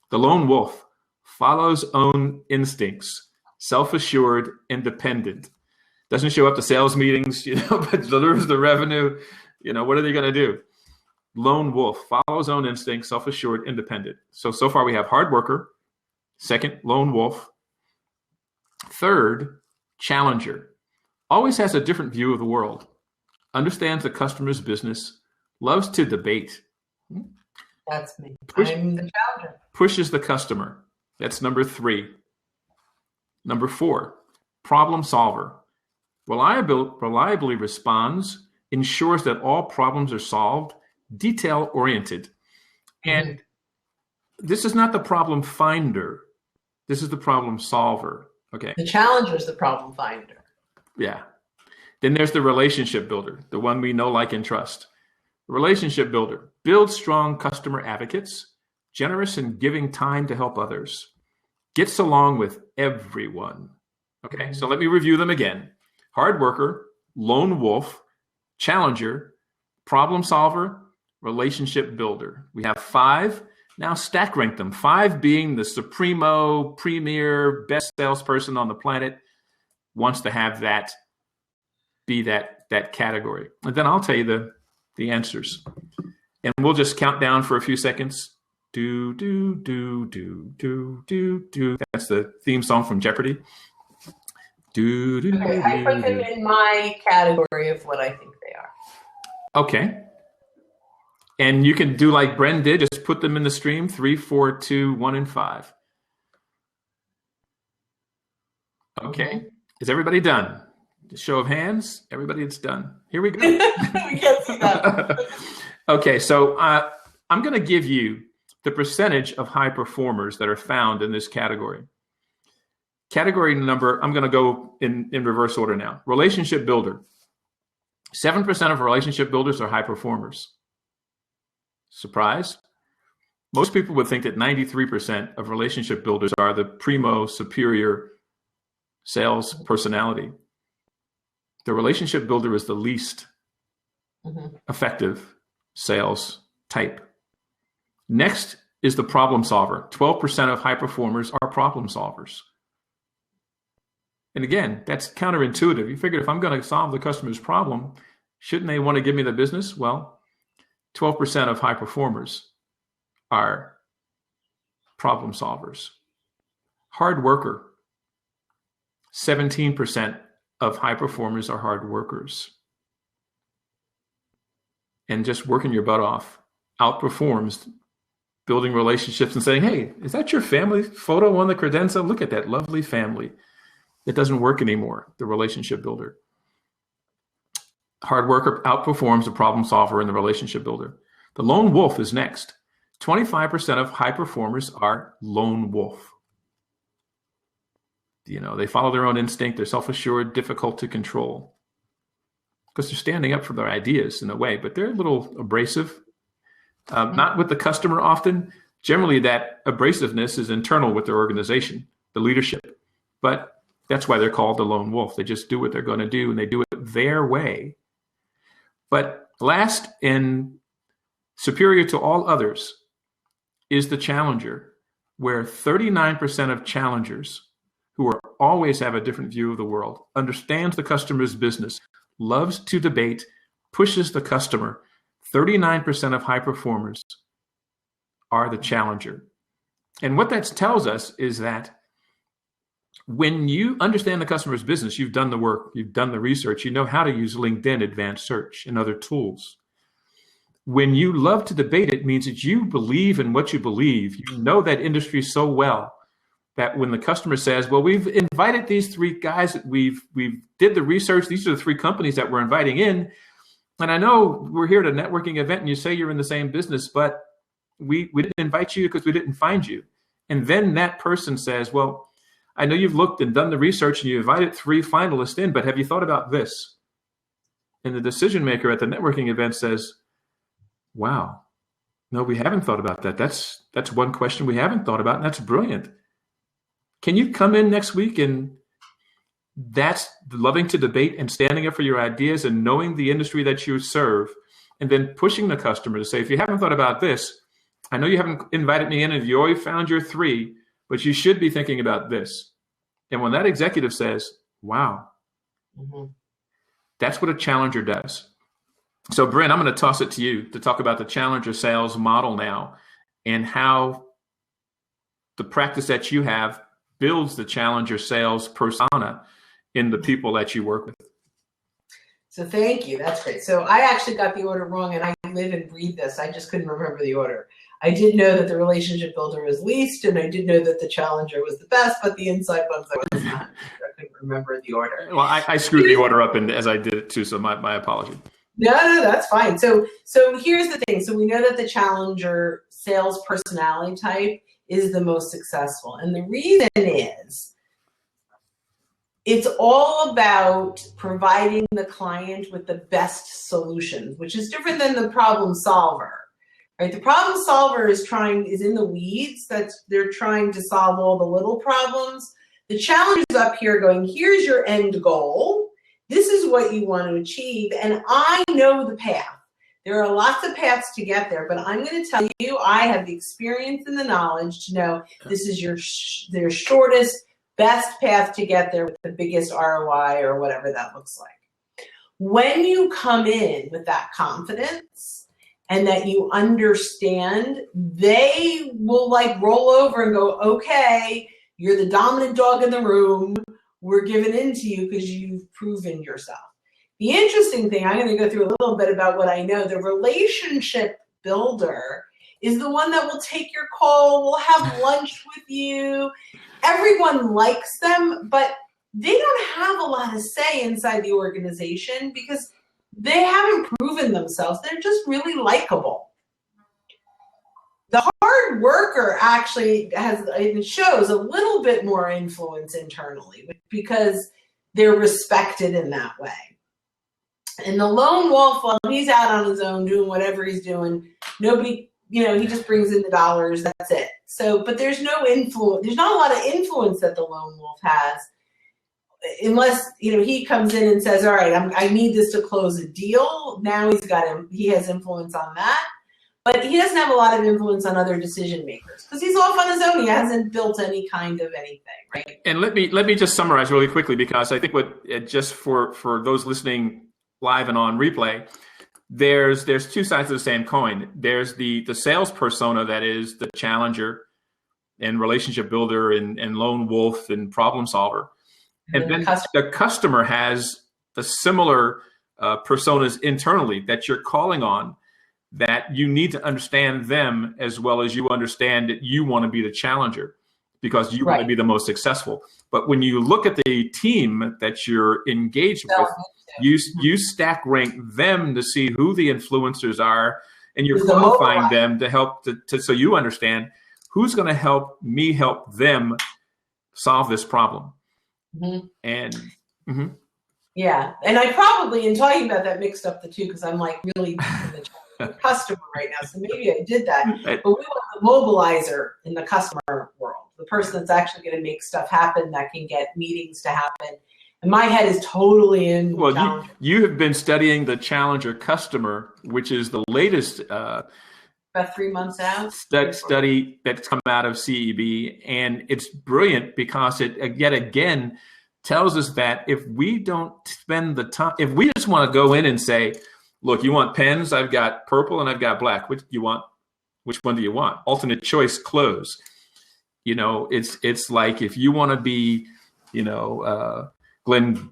The lone wolf follows own instincts, self-assured, independent. Doesn't show up to sales meetings, but delivers the revenue. What are they going to do? Lone wolf follows own instincts, self-assured, independent. So far we have hard worker. Second, lone wolf. Third, challenger. Always has a different view of the world. Understands the customer's business. Loves to debate. That's me. I'm the challenger. Pushes the customer. That's number 3. Number 4, problem solver. Reliably responds, ensures that all problems are solved, detail-oriented. And this is not the problem finder. This is the problem solver. Okay. The challenger is the problem finder. Yeah. Then there's the relationship builder, the one we know, like, and trust. Relationship builder builds strong customer advocates, generous in giving time to help others, gets along with everyone. Okay, so let me review them again. Hard worker, lone wolf, challenger, problem solver, relationship builder. We have 5. Now stack rank them. 5 being the supremo, premier, best salesperson on the planet, wants to have that be that category. And then I'll tell you the answers. And we'll just count down for a few seconds. Do, do, do, do, do, do, do. That's the theme song from Jeopardy. Do, do, okay, I put them in my category of what I think they are. Okay. And you can do like Brynne did, just put them in the stream, 3, 4, 2, 1, and 5. Okay. Is everybody done? Show of hands. Everybody, it's done. Here we go. We can't see that. Okay, so I'm going to give you the percentage of high performers that are found in this category. Category number, I'm going to go in reverse order now. Relationship builder. 7% of relationship builders are high performers. Surprise? Most people would think that 93% of relationship builders are the primo superior sales personality. The relationship builder is the least effective sales type. Next is the problem solver. 12% of high performers are problem solvers. And again, that's counterintuitive. You figure if I'm going to solve the customer's problem, shouldn't they want to give me the business? Well, 12% of high performers are problem solvers. Hard worker. 17% of high performers are hard workers. And just working your butt off outperforms building relationships and saying, hey, is that your family photo on the credenza? Look at that lovely family. It doesn't work anymore, the relationship builder. Hard worker outperforms the problem solver and the relationship builder. The lone wolf is next. 25% of high performers are lone wolf. They follow their own instinct. They're self-assured, difficult to control because they're standing up for their ideas in a way, but they're a little abrasive, not with the customer often. Generally, that abrasiveness is internal with their organization, the leadership. But that's why they're called the lone wolf. They just do what they're going to do, and they do it their way. But last and superior to all others is the challenger, where 39% of challengers who always have a different view of the world, understands the customer's business, loves to debate, pushes the customer. 39% of high performers are the challenger. And what that tells us is that when you understand the customer's business, you've done the work, you've done the research, you know how to use LinkedIn, advanced search, and other tools. When you love to debate, it means that you believe in what you believe. You know that industry so well that when the customer says, well, we've invited these three guys, we've did the research, these are the three companies that we're inviting in, and I know we're here at a networking event and you say you're in the same business, but we didn't invite you because we didn't find you. And then that person says, well, I know you've looked and done the research and you invited three finalists in, but have you thought about this? And the decision maker at the networking event says, wow, no, we haven't thought about that. That's one question we haven't thought about, and that's brilliant. Can you come in next week? And that's loving to debate and standing up for your ideas and knowing the industry that you serve, and then pushing the customer to say, if you haven't thought about this, I know you haven't invited me in and you already found your three, but you should be thinking about this. And when that executive says, wow, that's what a challenger does. So Brynne, I'm going to toss it to you to talk about the challenger sales model now and how the practice that you have builds the challenger sales persona in the people that you work with. So thank you. That's great. So I actually got the order wrong, and I live and breathe this. I just couldn't remember the order. I did know that the relationship builder was least, and I did know that the challenger was the best, but the inside ones I was not. I couldn't remember the order. Well, I screwed the order up as I did it too, so my apology. No, that's fine. So here's the thing. So we know that the challenger sales personality type is the most successful. And the reason is it's all about providing the client with the best solutions, which is different than the problem solver. Right? The problem solver is in the weeds. They're trying to solve all the little problems. The challenger is up here going, here's your end goal. This is what you want to achieve, and I know the path. There are lots of paths to get there, but I'm going to tell you, I have the experience and the knowledge to know this is their shortest, best path to get there with the biggest ROI or whatever that looks like. When you come in with that confidence and that you understand, they will roll over and go, okay, you're the dominant dog in the room. We're giving in to you because you've proven yourself. The interesting thing, I'm going to go through a little bit about what I know. The relationship builder is the one that will take your call, will have lunch with you. Everyone likes them, but they don't have a lot of say inside the organization because they haven't proven themselves. They're just really likable. The hard worker actually shows a little bit more influence internally because they're respected in that way. And the lone wolf, while he's out on his own doing whatever he's doing, nobody, he just brings in the dollars, that's it. So, but there's no influence, there's not a lot of influence that the lone wolf has unless, he comes in and says, all right, I need this to close a deal. Now he has influence on that. But he doesn't have a lot of influence on other decision makers because he's off on his own. He hasn't built any kind of anything, right? And let me just summarize really quickly, because I think just for those listening live and on replay, there's two sides of the same coin. There's the sales persona that is the challenger and relationship builder and lone wolf and problem solver. And then the customer has the similar personas internally that you're calling on, that you need to understand them as well as you understand that you want to be the challenger because you want to be the most successful. But when you look at the team that you're engaged with, you stack rank them to see who the influencers are and you're qualifying them to help so you understand who's going to help me help them solve this problem. Mm-hmm. And yeah, and I probably, in talking about that, mixed up the two because I'm like really deep in the customer right now. So maybe I did that. But we want the mobilizer in the customer world, the person that's actually going to make stuff happen, that can get meetings to happen. And my head is totally in. Well, you have been studying the Challenger customer, which is the latest about 3 months out study that's come out of CEB, and it's brilliant because it yet again tells us that if we don't spend the time, if we just want to go in and say, look, you want pens? I've got purple and I've got black. Which you want? Which one do you want? Alternate choice close. You know, it's like if you want to be, you know, Glenn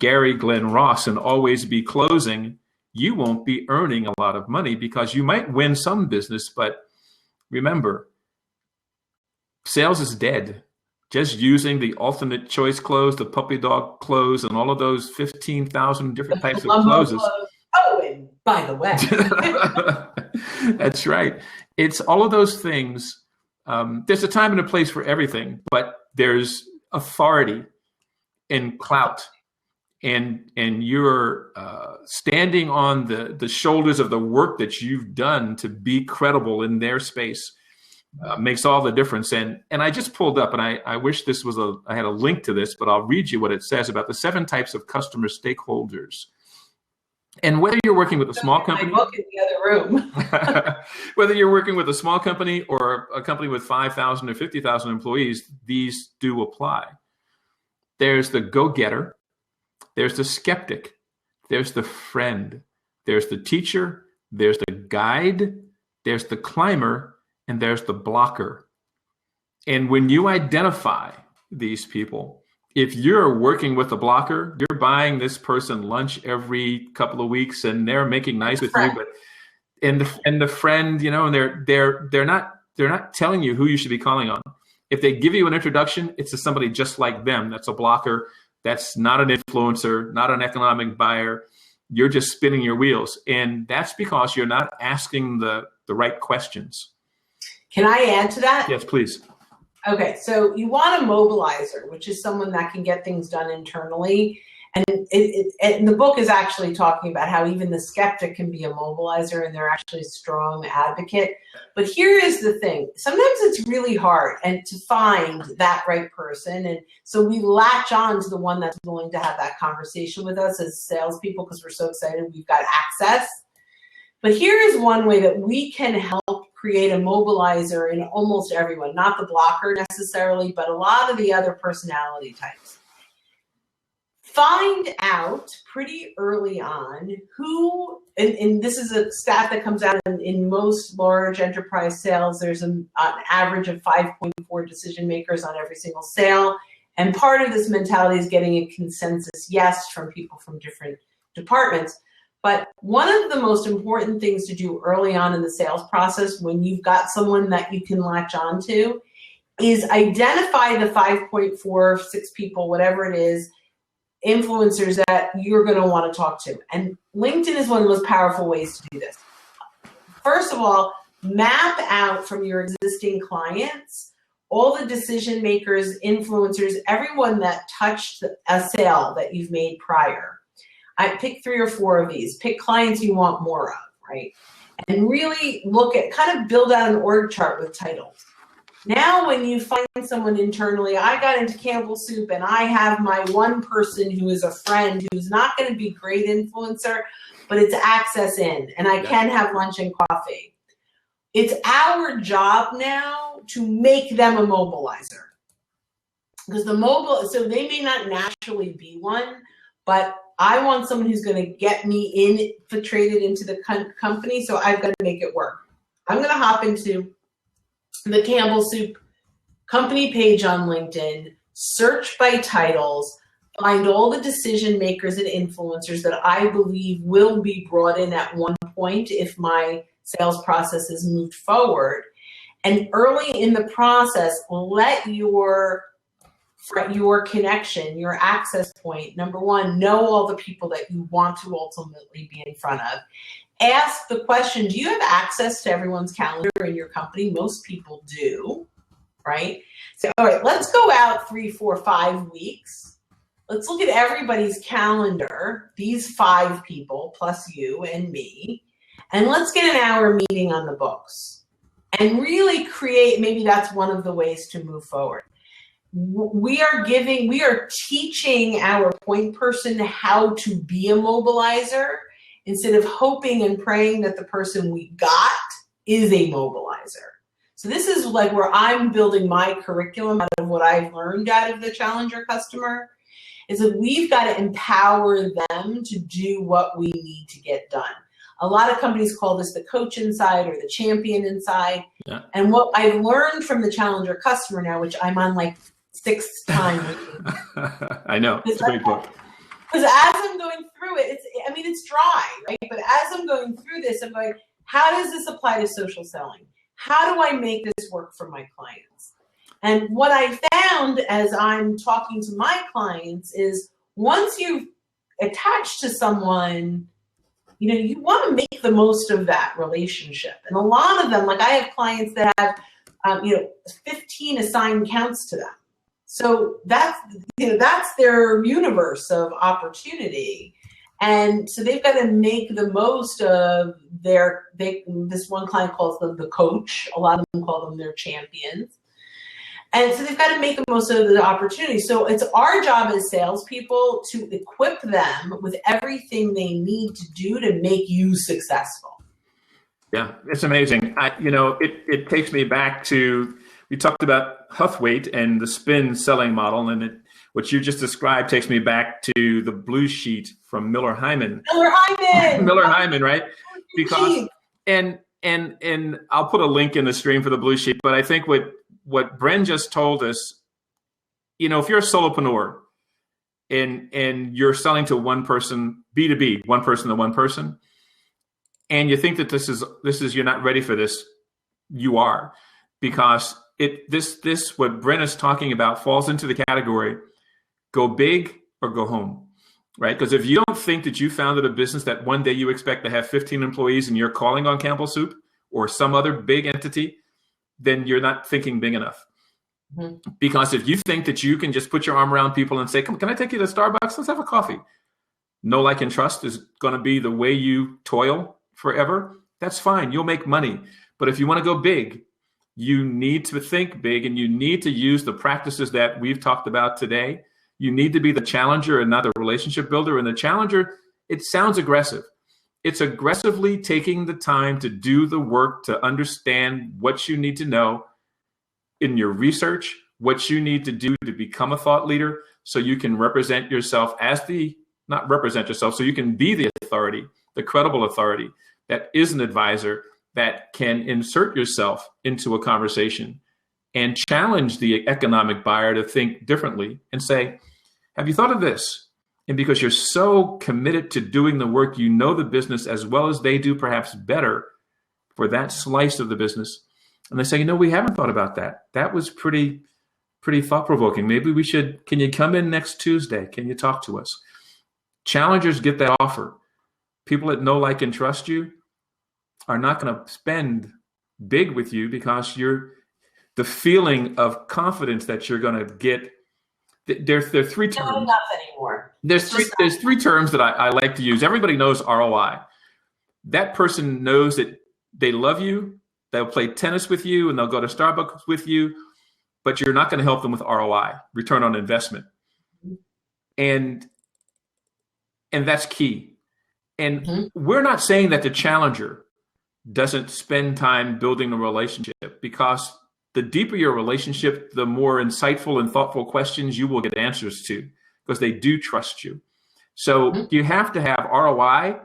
Ross and always be closing, you won't be earning a lot of money because you might win some business, but remember, sales is dead. Just using the alternate choice close, the puppy dog close, and all of those 15,000 different types of closes. Oh, and by the way. That's right. It's all of those things. There's a time and a place for everything, but there's authority and clout. And you're standing on the shoulders of the work that you've done to be credible in their space. Makes all the difference. And I just pulled up, and I wish this was I had a link to this, but I'll read you what it says about the 7 types of customer stakeholders. And whether you're working with a small company, my book in the other room. whether you're working with a small company or a company with 5,000 or 50,000 employees, these do apply. There's the go-getter, there's the skeptic, there's the friend, there's the teacher, there's the guide, there's the climber, and there's the blocker. And when you identify these people, if you're working with a blocker, you're buying this person lunch every couple of weeks and they're making nice with you, but and the friend, you know, and they're not telling you who you should be calling on. If they give you an introduction, it's to somebody just like them. That's a blocker. That's not an influencer, not an economic buyer. You're just spinning your wheels. And that's because you're not asking the right questions. Can I add to that? Yes, please. Okay, so you want a mobilizer, which is someone that can get things done internally. And and the book is actually talking about how even the skeptic can be a mobilizer, and they're actually a strong advocate. But here is the thing. Sometimes it's really hard to find that right person. And so we latch on to the one that's willing to have that conversation with us as salespeople because we're so excited we've got access. But here is one way that we can help create a mobilizer in almost everyone, not the blocker necessarily, but a lot of the other personality types. Find out pretty early on who, and this is a stat that comes out in most large enterprise sales, there's an average of 5.4 decision makers on every single sale. And part of this mentality is getting a consensus yes from people from different departments. But one of the most important things to do early on in the sales process when you've got someone that you can latch on to is identify the 5.4, 6 people, whatever it is, influencers that you're going to want to talk to. And LinkedIn is one of the most powerful ways to do this. First of all, map out from your existing clients all the decision makers, influencers, everyone that touched a sale that you've made prior. I pick 3 or 4 of these. Pick clients you want more of, right? And really look at, kind of build out an org chart with titles. Now when you find someone internally, I got into Campbell Soup and I have my one person who is a friend who's not going to be great influencer, but it's access in, and I can have lunch and coffee. It's our job now to make them a mobilizer. Because so they may not naturally be one, but I want someone who's going to get me infiltrated into the company, so I've got to make it work. I'm going to hop into the Campbell Soup company page on LinkedIn, search by titles, find all the decision makers and influencers that I believe will be brought in at one point if my sales process is moved forward. And early in the process, let your connection, your access point, number one, know all the people that you want to ultimately be in front of. ask the question, do you have access to everyone's calendar in your company? Most people do, right? So, all right, let's go out 3, 4, 5 weeks. Let's look at everybody's calendar, these 5 people plus you and me, and let's get an hour meeting on the books and really create, maybe that's one of the ways to move forward. We are teaching our point person how to be a mobilizer instead of hoping and praying that the person we got is a mobilizer. So this is like where I'm building my curriculum out of what I've learned out of the challenger customer, is that we've got to empower them to do what we need to get done. A lot of companies call this the coach inside or the champion inside. Yeah. And what I've learned from the challenger customer now, which I'm on like 6th time. I know, it's a great book. Because as I'm going through it, it's dry, right? But as I'm going through this, I'm going, how does this apply to social selling? How do I make this work for my clients? And what I found as I'm talking to my clients is once you've attached to someone, you want to make the most of that relationship. And a lot of them, like I have clients that have, 15 assigned accounts to them. So that's their universe of opportunity. And so they've got to make the most of this one client calls them the coach. A lot of them call them their champions. And so they've got to make the most of the opportunity. So it's our job as salespeople to equip them with everything they need to do to make you successful. Yeah, it's amazing. It takes me back to, we talked about Huthwaite and the spin selling model, and what you just described takes me back to the blue sheet from Miller Hyman. Miller Hyman, right? Because and I'll put a link in the stream for the blue sheet, but I think what Brynne just told us, if you're a solopreneur and you're selling to one person, B2B, one person to one person, and you think that this is you're not ready for this, you are, because this what Brynne is talking about falls into the category, go big or go home, right? Because if you don't think that you founded a business that one day you expect to have 15 employees and you're calling on Campbell Soup or some other big entity, then you're not thinking big enough. Mm-hmm. Because if you think that you can just put your arm around people and say, "Come, can I take you to Starbucks? Let's have a coffee." Know, like, and trust is going to be the way you toil forever. That's fine. You'll make money. But if you want to go big, you need to think big, and you need to use the practices that we've talked about today. You need to be the challenger and not the relationship builder. And the challenger, it sounds aggressive. It's aggressively taking the time to do the work to understand what you need to know in your research, what you need to do to become a thought leader so you can represent yourself so you can be the authority, the credible authority that is an advisor that can insert yourself into a conversation and challenge the economic buyer to think differently and say, have you thought of this? And because you're so committed to doing the work, you know the business as well as they do, perhaps better for that slice of the business. And they say, we haven't thought about that. That was pretty thought-provoking. Maybe we should, can you come in next Tuesday? Can you talk to us? Challengers get that offer. People that know, like, and trust you are not going to spend big with you because the feeling of confidence that you're going to get. There are 3 terms. Not enough anymore. There's 3 terms that I like to use. Everybody knows ROI. That person knows that they love you. They'll play tennis with you and they'll go to Starbucks with you, but you're not going to help them with ROI, return on investment. And that's key. And we're not saying that the challenger doesn't spend time building a relationship, because the deeper your relationship, the more insightful and thoughtful questions you will get answers to, because they do trust you. So you have to have ROI,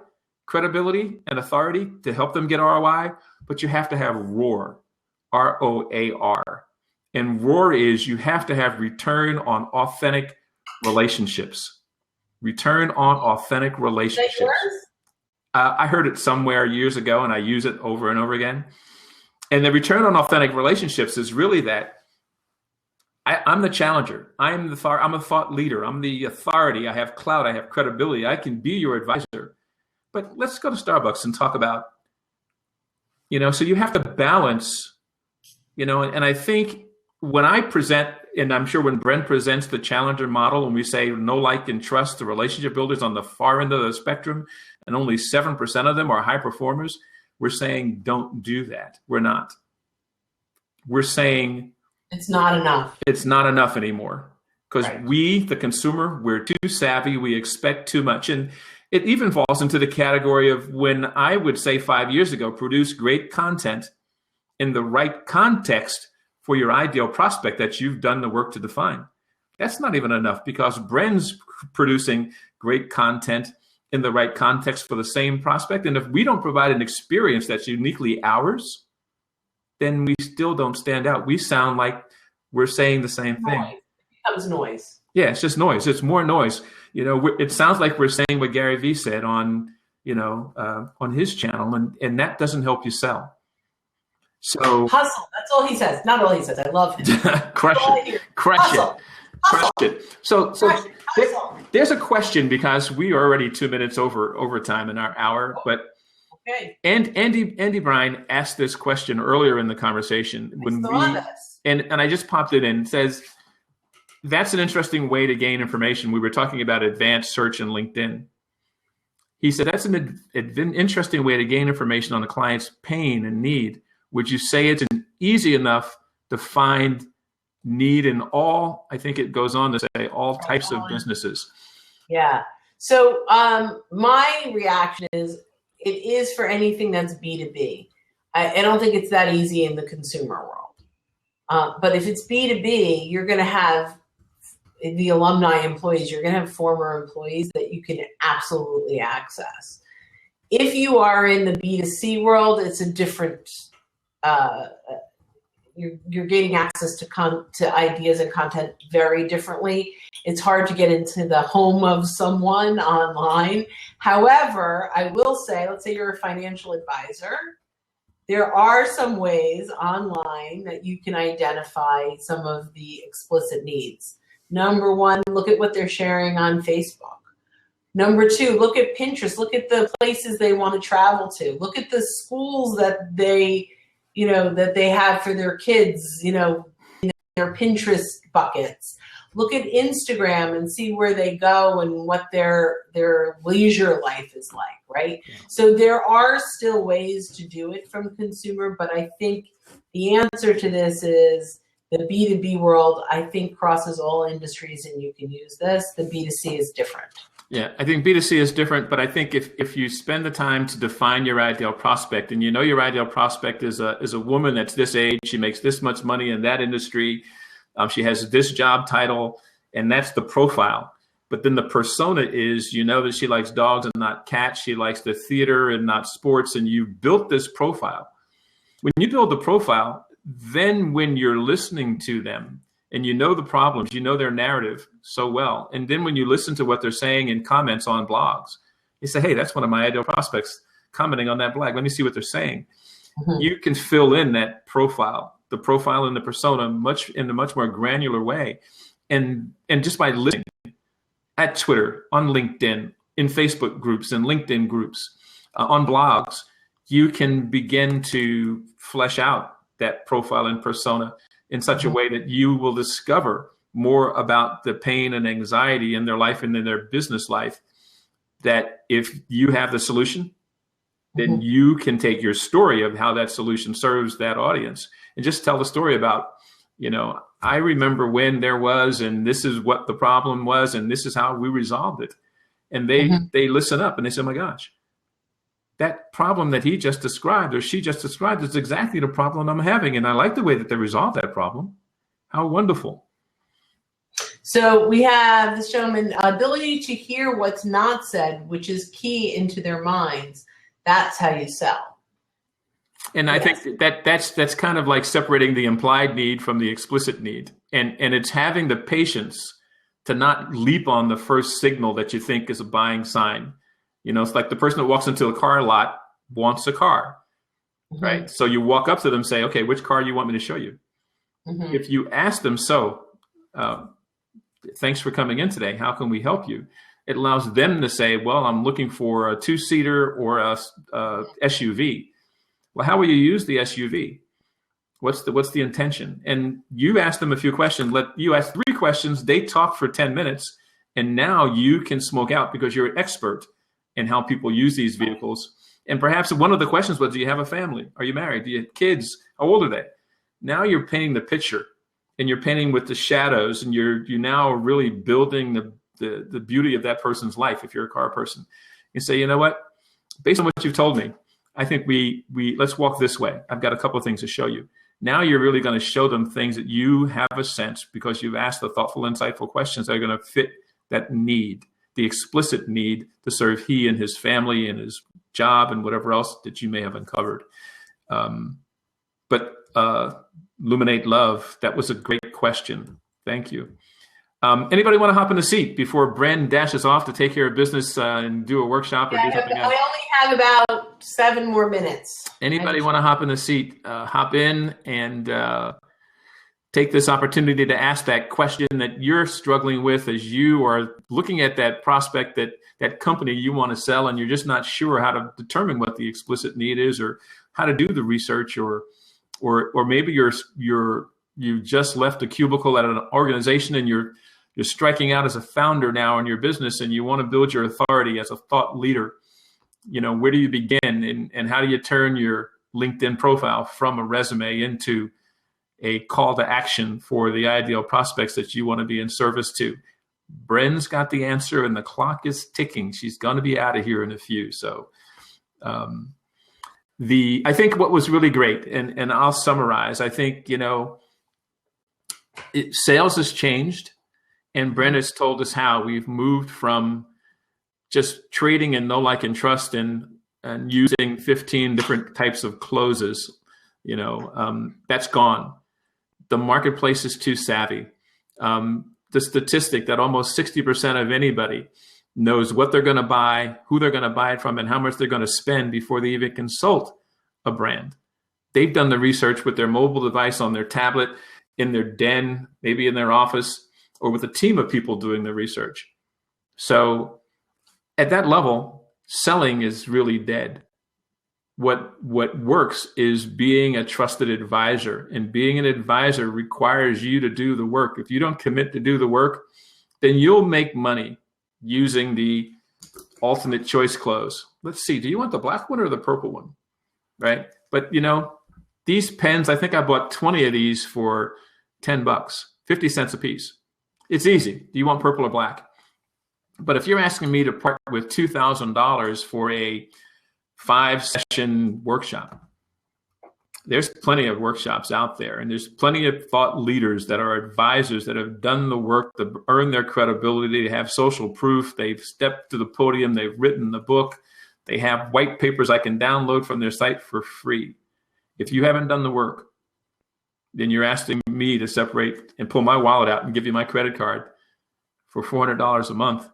credibility, and authority to help them get ROI, but you have to have ROAR, ROAR. And ROAR is you have to have return on authentic relationships. Return on authentic relationships. I heard it somewhere years ago, and I use it over and over again. And the return on authentic relationships is really that I'm the challenger. I'm a thought leader. I'm the authority. I have clout. I have credibility. I can be your advisor. but let's go to Starbucks and talk about, so you have to balance, and I think when I present, and I'm sure when Brynne presents the challenger model, and we say no, like, and trust, the relationship builders on the far end of the spectrum, and only 7% of them are high performers, we're saying don't do that. We're not. We're saying it's not enough. It's not enough anymore because Right. we, the consumer, we're too savvy. We expect too much. And it even falls into the category of when I would say 5 years ago, produce great content in the right context for your ideal prospect that you've done the work to define. That's not even enough because Brynne's producing great content in the right context for the same prospect. And if we don't provide an experience that's uniquely ours, then we still don't stand out. We sound like we're saying the same thing. Noise. It becomes noise. Yeah, it's just noise. It's more noise. It sounds like we're saying what Gary Vee said on his channel, and that doesn't help you sell. So hustle. That's all he says. Not all he says. I love him. Crush it. So there's a question because we are already 2 minutes over time in our hour, but okay. And Andy Bryan asked this question earlier in the conversation and I just popped it in. It says, that's an interesting way to gain information. We were talking about advanced search in LinkedIn. He said, that's an interesting way to gain information on the client's pain and need. Would you say it's easy enough to find need in all, I think it goes on to say, all types of businesses? Yeah. So my reaction is it is for anything that's B2B. I don't think it's that easy in the consumer world. But if it's B2B, you're going to have the alumni employees, you're going to have former employees that you can absolutely access. If you are in the B2C world, it's a different, you're gaining access to ideas and content very differently. It's hard to get into the home of someone online. However, I will say, let's say you're a financial advisor. There are some ways online that you can identify some of the explicit needs. Number one, look at what they're sharing on Facebook. Number two, look at Pinterest. Look at the places they want to travel to. Look at the schools that they have for their kids, in their Pinterest buckets. Look at Instagram and see where they go and what their leisure life is like, right? Yeah. So there are still ways to do it from consumer, but I think the answer to this is the B2B world, I think, crosses all industries and you can use this. The B2C is different. Yeah, I think B2C is different, but I think if you spend the time to define your ideal prospect, and your ideal prospect is a woman that's this age, she makes this much money in that industry, she has this job title, and that's the profile. But then the persona is, that she likes dogs and not cats, she likes the theater and not sports, and you built this profile. When you build the profile, then when you're listening to them, and the problems, their narrative so well. And then when you listen to what they're saying in comments on blogs, you say, hey, that's one of my ideal prospects commenting on that blog. Let me see what they're saying. Mm-hmm. You can fill in that profile, the profile and the persona in a much more granular way. And just by listening at Twitter, on LinkedIn, in Facebook groups and LinkedIn groups, on blogs, you can begin to flesh out that profile and persona in such a way that you will discover more about the pain and anxiety in their life and in their business life, that if you have the solution, then you can take your story of how that solution serves that audience and just tell the story about, I remember when there was, and this is what the problem was, and this is how we resolved it. And they listen up and they say, oh my gosh, that problem that he just described or she just described is exactly the problem I'm having. And I like the way that they resolved that problem. How wonderful. So we have this gentleman, ability to hear what's not said, which is key into their minds. That's how you sell. And I think that's kind of like separating the implied need from the explicit need. And it's having the patience to not leap on the first signal that you think is a buying sign. It's like the person that walks into a car lot wants a car, right? So you walk up to them and say, okay, which car do you want me to show you? Mm-hmm. If you ask them, thanks for coming in today, how can we help you? It allows them to say, well, I'm looking for a 2-seater or a SUV. Well, how will you use the SUV? What's the intention? And you ask them a few questions. You ask 3 questions. They talk for 10 minutes. And now you can smoke out because you're an expert in how people use these vehicles. And perhaps one of the questions was, do you have a family? Are you married? Do you have kids? How old are they? Now you're painting the picture, and you're painting with the shadows, and you're now really building the beauty of that person's life. If you're a car person, you say, you know what, based on what you've told me, I think we let's walk this way. I've got a couple of things to show you. Now you're really going to show them things that you have a sense, because you've asked the thoughtful, insightful questions that are going to fit that need, the explicit need to serve he and his family and his job and whatever else that you may have uncovered. But illuminate love. That was a great question. Thank you. Anybody want to hop in the seat before Brynne dashes off to take care of business and do a workshop or do something else? We only have about 7 more minutes. Anybody want to hop in the seat? Hop in and take this opportunity to ask that question that you're struggling with as you are looking at that prospect, that company you want to sell, and you're just not sure how to determine what the explicit need is, or how to do the research, or maybe you just left a cubicle at an organization and you're striking out as a founder now in your business, and you want to build your authority as a thought leader. Where do you begin, and how do you turn your LinkedIn profile from a resume into a call to action for the ideal prospects that you want to be in service to? Brynne's got the answer, and the clock is ticking. She's going to be out of here in a few. So I think what was really great, and I'll summarize, I think, sales has changed, and Brynne has told us how we've moved from just trading in know, like, and trust and using 15 different types of closes. That's gone. The marketplace is too savvy. The statistic that almost 60% of anybody knows what they're going to buy, who they're going to buy it from, and how much they're going to spend before they even consult a brand. They've done the research with their mobile device on their tablet, in their den, maybe in their office, or with a team of people doing the research. So at that level, selling is really dead. What works is being a trusted advisor, and being an advisor requires you to do the work. If you don't commit to do the work, then you'll make money using the alternate choice close. Let's see, do you want the black one or the purple one? Right? But these pens, I think I bought 20 of these for $10, 50 cents a piece. It's easy. Do you want purple or black? But if you're asking me to part with $2,000 for a 5-session workshop, there's plenty of workshops out there, and there's plenty of thought leaders that are advisors that have done the work to earn their credibility, to have social proof. They've stepped to the podium. They've written the book. They have white papers I can download from their site for free. If you haven't done the work, then you're asking me to separate and pull my wallet out and give you my credit card for $400 a month.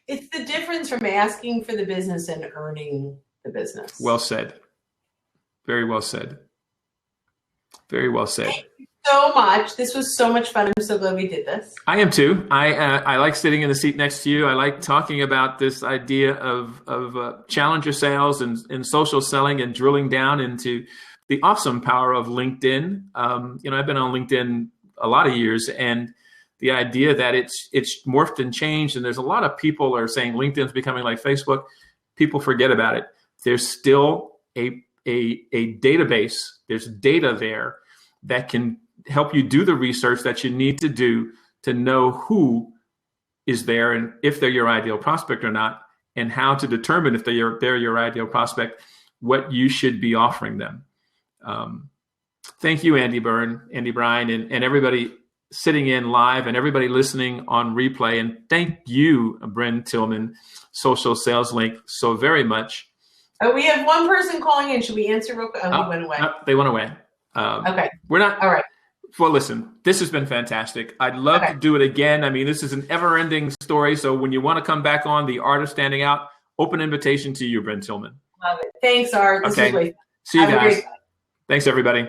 It's the difference from asking for the business and earning the business. Well said. Very well said. Very well said. Thank you so much. This was so much fun. I'm so glad we did this. I am too. I like sitting in the seat next to you. I like talking about this idea of challenger sales and social selling, and drilling down into the awesome power of LinkedIn. I've been on LinkedIn a lot of years, and the idea that it's morphed and changed, and there's a lot of people are saying LinkedIn's becoming like Facebook. People forget about it. There's still a database. There's data there that can help you do the research that you need to do to know who is there, and if they're your ideal prospect or not, and how to determine if they're your ideal prospect, what you should be offering them. Thank you, Andy Bryan, and everybody sitting in live, and everybody listening on replay. And thank you, Brynne Tillman, Social Sales Link, so very much. Oh, we have one person calling in. Should we answer real quick? Oh, he went away. No, they went away. Okay. We're not. All right. Well, listen, this has been fantastic. I'd love to do it again. I mean, this is an ever-ending story. So when you want to come back on The Art of Standing Out, open invitation to you, Brynne Tillman. Love it. Thanks, Art. This was great. See you guys. Thanks, everybody.